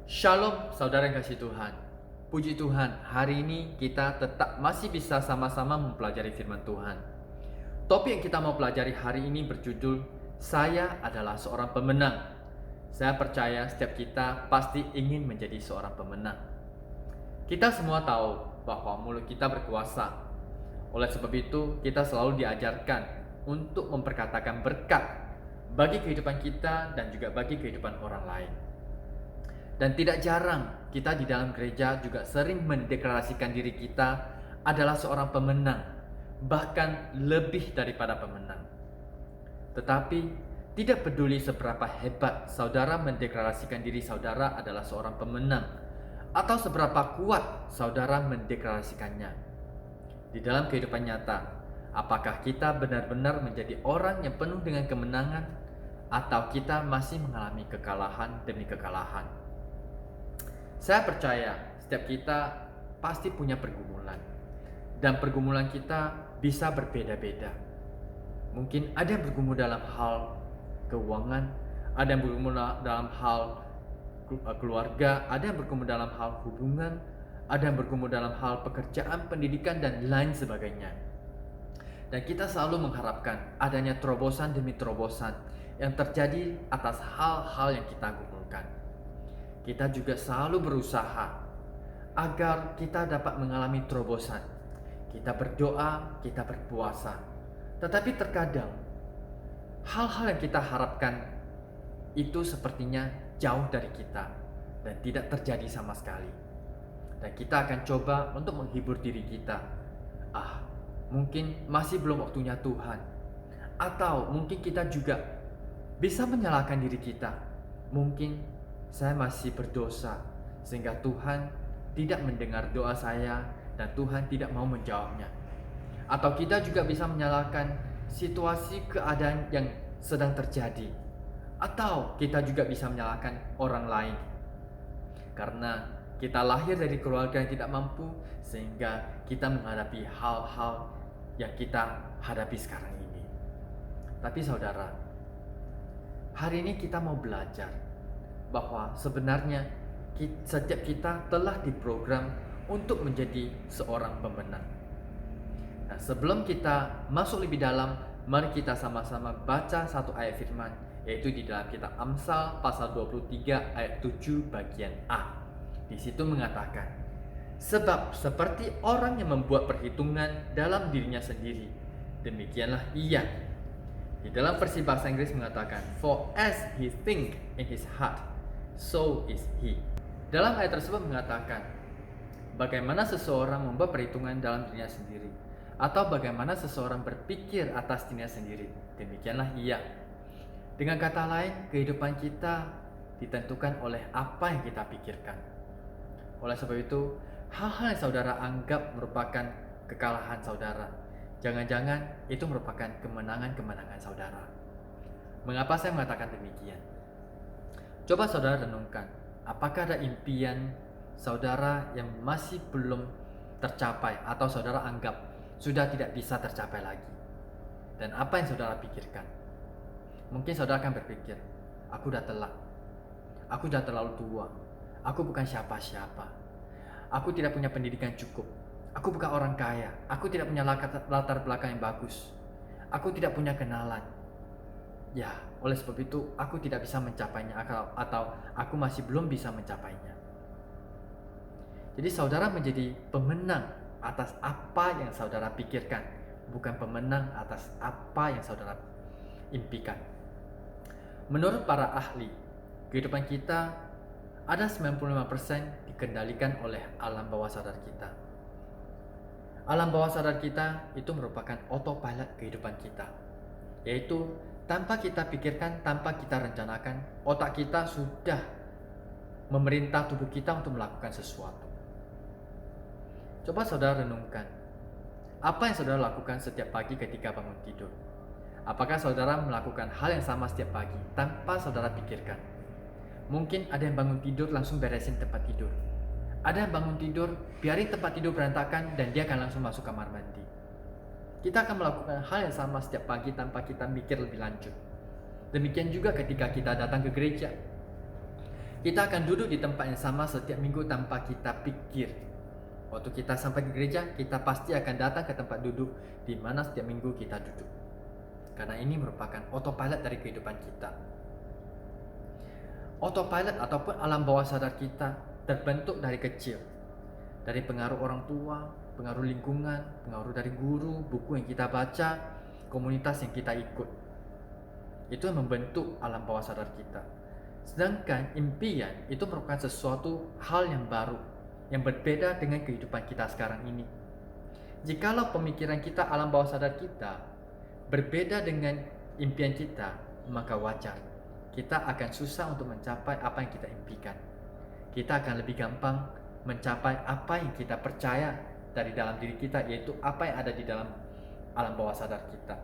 Shalom saudara yang kasih Tuhan. Puji Tuhan, hari ini kita tetap masih bisa sama-sama mempelajari firman Tuhan. Topik yang kita mau pelajari hari ini berjudul Saya adalah seorang pemenang. Saya percaya setiap kita pasti ingin menjadi seorang pemenang. Kita semua tahu bahwa mulut kita berkuasa. Oleh sebab itu, kita selalu diajarkan untuk memperkatakan berkat bagi kehidupan kita dan juga bagi kehidupan orang lain. Dan tidak jarang kita di dalam gereja juga sering mendeklarasikan diri kita adalah seorang pemenang, bahkan lebih daripada pemenang. Tetapi tidak peduli seberapa hebat saudara mendeklarasikan diri saudara adalah seorang pemenang, atau seberapa kuat saudara mendeklarasikannya. Di dalam kehidupan nyata, apakah kita benar-benar menjadi orang yang penuh dengan kemenangan, atau kita masih mengalami kekalahan demi kekalahan? Saya percaya setiap kita pasti punya pergumulan, dan pergumulan kita bisa berbeda-beda. Mungkin ada yang bergumul dalam hal keuangan, ada yang bergumul dalam hal keluarga, ada yang bergumul dalam hal hubungan, ada yang bergumul dalam hal pekerjaan, pendidikan, dan lain sebagainya. Dan kita selalu mengharapkan adanya terobosan demi terobosan yang terjadi atas hal-hal yang kita gumulkan. Kita juga selalu berusaha agar kita dapat mengalami terobosan. Kita berdoa, kita berpuasa. Tetapi terkadang hal-hal yang kita harapkan itu sepertinya jauh dari kita dan tidak terjadi sama sekali. Dan kita akan coba untuk menghibur diri kita. Mungkin masih belum waktunya Tuhan. Atau mungkin kita juga bisa menyalahkan diri kita. Mungkin saya masih berdosa sehingga Tuhan tidak mendengar doa saya dan Tuhan tidak mau menjawabnya. Atau kita juga bisa menyalahkan situasi keadaan yang sedang terjadi. Atau kita juga bisa menyalahkan orang lain. Karena kita lahir dari keluarga yang tidak mampu sehingga kita menghadapi hal-hal yang kita hadapi sekarang ini. Tapi saudara, hari ini kita mau belajar bahwa sebenarnya setiap kita telah diprogram untuk menjadi seorang pemenang. Nah, sebelum kita masuk lebih dalam, mari kita sama-sama baca satu ayat firman, yaitu di dalam kitab Amsal pasal 23 ayat 7 bagian A. Di situ mengatakan, sebab seperti orang yang membuat perhitungan dalam dirinya sendiri, demikianlah ia. Di dalam versi bahasa Inggris mengatakan, for as he think in his heart, so is he. Dalam ayat tersebut mengatakan bagaimana seseorang membuat perhitungan dalam dirinya sendiri, atau bagaimana seseorang berpikir atas dirinya sendiri, demikianlah ia. Dengan kata lain, kehidupan kita ditentukan oleh apa yang kita pikirkan. Oleh sebab itu, hal-hal yang saudara anggap merupakan kekalahan saudara, jangan-jangan itu merupakan kemenangan-kemenangan saudara. Mengapa saya mengatakan demikian? Coba saudara renungkan, apakah ada impian saudara yang masih belum tercapai atau saudara anggap sudah tidak bisa tercapai lagi? Dan apa yang saudara pikirkan? Mungkin saudara akan berpikir, aku udah telat, aku udah terlalu tua, aku bukan siapa-siapa, aku tidak punya pendidikan cukup, aku bukan orang kaya, aku tidak punya latar belakang yang bagus, aku tidak punya kenalan. Ya, oleh sebab itu aku tidak bisa mencapainya, atau aku masih belum bisa mencapainya. Jadi saudara menjadi pemenang atas apa yang saudara pikirkan, bukan pemenang atas apa yang saudara impikan. Menurut para ahli, kehidupan kita ada 95% dikendalikan oleh alam bawah sadar kita. Alam bawah sadar kita itu merupakan autopilot kehidupan kita, yaitu tanpa kita pikirkan, tanpa kita rencanakan, otak kita sudah memerintah tubuh kita untuk melakukan sesuatu. Coba saudara renungkan, apa yang saudara lakukan setiap pagi ketika bangun tidur? Apakah saudara melakukan hal yang sama setiap pagi tanpa saudara pikirkan? Mungkin ada yang bangun tidur langsung beresin tempat tidur. Ada yang bangun tidur, biarin tempat tidur berantakan dan dia akan langsung masuk kamar mandi. Kita akan melakukan hal yang sama setiap pagi tanpa kita mikir lebih lanjut. Demikian juga ketika kita datang ke gereja. Kita akan duduk di tempat yang sama setiap minggu tanpa kita pikir. Waktu kita sampai ke gereja, kita pasti akan datang ke tempat duduk di mana setiap minggu kita duduk. Karena ini merupakan autopilot dari kehidupan kita. Autopilot ataupun alam bawah sadar kita terbentuk dari kecil. Dari pengaruh orang tua, pengaruh lingkungan, pengaruh dari guru, buku yang kita baca, komunitas yang kita ikut. Itu yang membentuk alam bawah sadar kita. Sedangkan impian itu merupakan sesuatu hal yang baru, yang berbeda dengan kehidupan kita sekarang ini. Jikalau pemikiran kita, alam bawah sadar kita berbeda dengan impian kita, maka wajar kita akan susah untuk mencapai apa yang kita impikan. Kita akan lebih gampang mencapai apa yang kita percaya dari dalam diri kita, yaitu apa yang ada di dalam alam bawah sadar kita.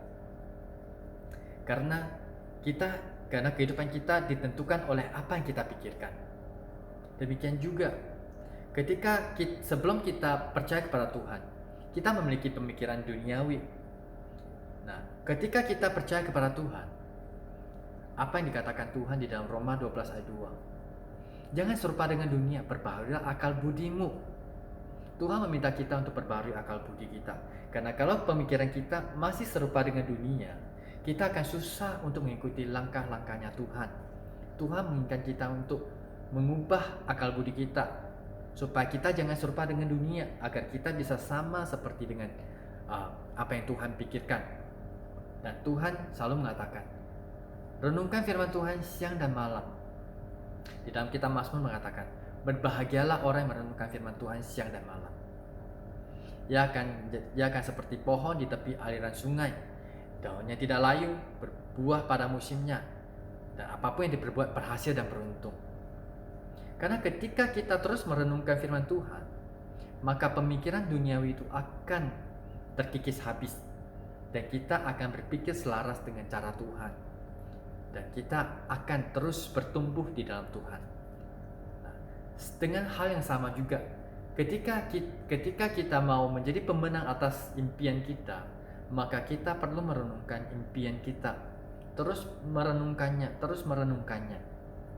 Karena kehidupan kita ditentukan oleh apa yang kita pikirkan. Demikian juga sebelum kita percaya kepada Tuhan, kita memiliki pemikiran duniawi. Nah, ketika kita percaya kepada Tuhan, apa yang dikatakan Tuhan di dalam Roma 12 ayat 2? Jangan serupa dengan dunia, perbaharuilah akal budimu. Tuhan meminta kita untuk perbaharui akal budi kita. Karena kalau pemikiran kita masih serupa dengan dunia, kita akan susah untuk mengikuti langkah-langkahnya Tuhan. Tuhan menginginkan kita untuk mengubah akal budi kita, supaya kita jangan serupa dengan dunia, agar kita bisa sama seperti dengan apa yang Tuhan pikirkan. Dan Tuhan selalu mengatakan, renungkan firman Tuhan siang dan malam. Di dalam kitab Mazmur mengatakan, berbahagialah orang yang merenungkan firman Tuhan siang dan malam. Ia akan seperti pohon di tepi aliran sungai, daunnya tidak layu, berbuah pada musimnya, dan apapun yang diperbuat berhasil dan beruntung. Karena ketika kita terus merenungkan firman Tuhan, maka pemikiran duniawi itu akan terkikis habis, dan kita akan berpikir selaras dengan cara Tuhan, dan kita akan terus bertumbuh di dalam Tuhan. Nah, dengan hal yang sama juga, ketika kita mau menjadi pemenang atas impian kita, maka kita perlu merenungkan impian kita, terus merenungkannya,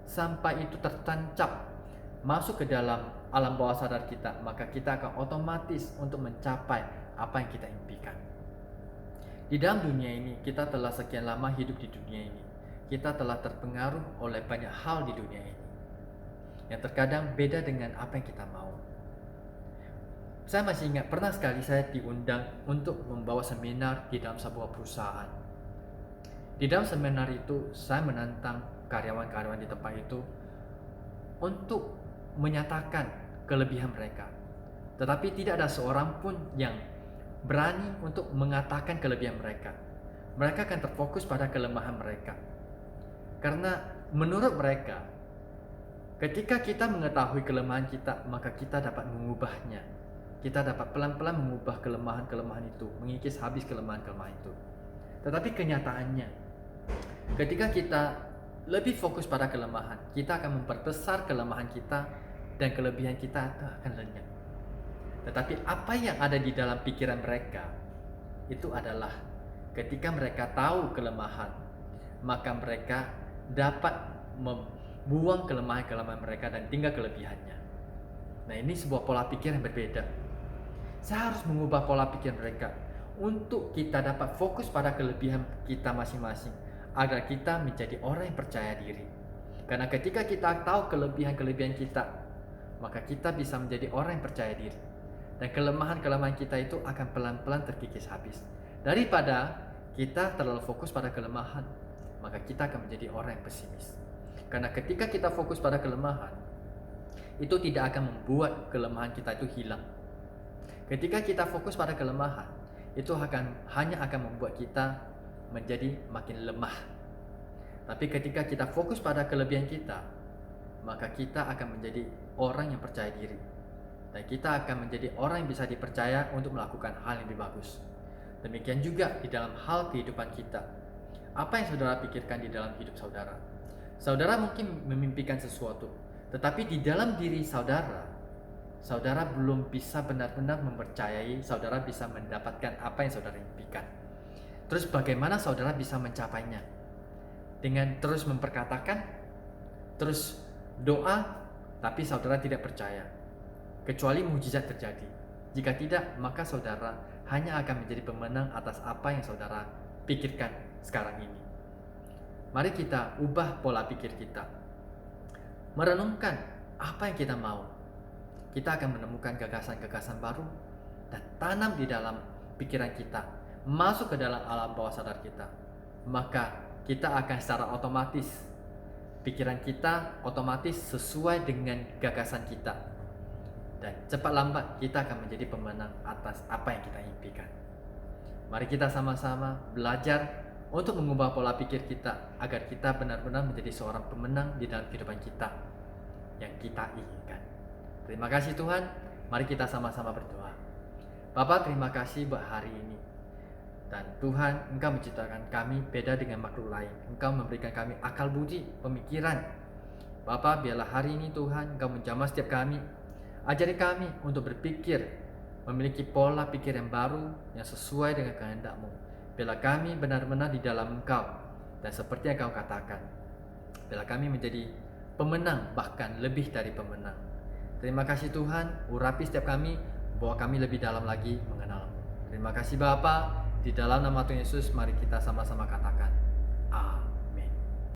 sampai itu tertancap masuk ke dalam alam bawah sadar kita, maka kita akan otomatis untuk mencapai apa yang kita impikan. Di dalam dunia ini, kita telah sekian lama hidup di dunia ini. Kita telah terpengaruh oleh banyak hal di dunia ini, yang terkadang beda dengan apa yang kita mau. Saya masih ingat, pernah sekali saya diundang untuk membawa seminar di dalam sebuah perusahaan. Di dalam seminar itu, saya menantang karyawan-karyawan di tempat itu untuk menyatakan kelebihan mereka. Tetapi tidak ada seorang pun yang berani untuk mengatakan kelebihan mereka. Mereka akan terfokus pada kelemahan mereka. Karena menurut mereka, ketika kita mengetahui kelemahan kita, maka kita dapat mengubahnya. Kita dapat pelan-pelan mengubah kelemahan-kelemahan itu, mengikis habis kelemahan-kelemahan itu. Tetapi kenyataannya, ketika kita lebih fokus pada kelemahan, kita akan memperbesar kelemahan kita, dan kelebihan kita akan lenyap. Tetapi apa yang ada di dalam pikiran mereka, itu adalah ketika mereka tahu kelemahan, maka mereka dapat membuang kelemahan-kelemahan mereka dan tinggal kelebihannya. Nah, ini sebuah pola pikir yang berbeda. Saya harus mengubah pola pikir mereka untuk kita dapat fokus pada kelebihan kita masing-masing, agar kita menjadi orang yang percaya diri. Karena ketika kita tahu kelebihan-kelebihan kita, maka kita bisa menjadi orang yang percaya diri, dan kelemahan-kelemahan kita itu akan pelan-pelan terkikis habis. Daripada kita terlalu fokus pada kelemahan, maka kita akan menjadi orang yang pesimis. Karena ketika kita fokus pada kelemahan, itu tidak akan membuat kelemahan kita itu hilang. Ketika kita fokus pada kelemahan, itu hanya akan membuat kita menjadi makin lemah. Tapi ketika kita fokus pada kelebihan kita, maka kita akan menjadi orang yang percaya diri, dan kita akan menjadi orang yang bisa dipercaya untuk melakukan hal yang lebih bagus. Demikian juga di dalam hal kehidupan kita. Apa yang saudara pikirkan di dalam hidup saudara? Saudara mungkin memimpikan sesuatu, tetapi di dalam diri saudara belum bisa benar-benar mempercayai saudara bisa mendapatkan apa yang saudara impikan. Terus bagaimana saudara bisa mencapainya? Dengan terus memperkatakan, terus doa tapi saudara tidak percaya, kecuali mujizat terjadi. Jika tidak, maka saudara hanya akan menjadi pemenang atas apa yang saudara pikirkan sekarang ini. Mari kita ubah pola pikir kita, merenungkan apa yang kita mau. Kita akan menemukan gagasan-gagasan baru dan tanam di dalam pikiran kita, masuk ke dalam alam bawah sadar kita. Maka kita akan secara otomatis, pikiran kita otomatis sesuai dengan gagasan kita, dan cepat lambat kita akan menjadi pemenang atas apa yang kita impikan. Mari kita sama-sama belajar untuk mengubah pola pikir kita agar kita benar-benar menjadi seorang pemenang di dalam kehidupan kita yang kita inginkan. Terima kasih Tuhan. Mari kita sama-sama berdoa. Bapa, terima kasih buat hari ini. Dan Tuhan, Engkau menciptakan kami beda dengan makhluk lain. Engkau memberikan kami akal budi, pemikiran. Bapa, biarlah hari ini Tuhan, Engkau menjamah setiap kami. Ajari kami untuk berpikir, memiliki pola pikir yang baru, yang sesuai dengan kehendak-Mu. Biarlah kami benar-benar di dalam Engkau, dan seperti yang Engkau katakan, biarlah kami menjadi pemenang, bahkan lebih dari pemenang. Terima kasih Tuhan, urapi setiap kami, bawa kami lebih dalam lagi mengenal-Mu. Terima kasih Bapa. Di dalam nama Tuhan Yesus, mari kita sama-sama katakan, Amin.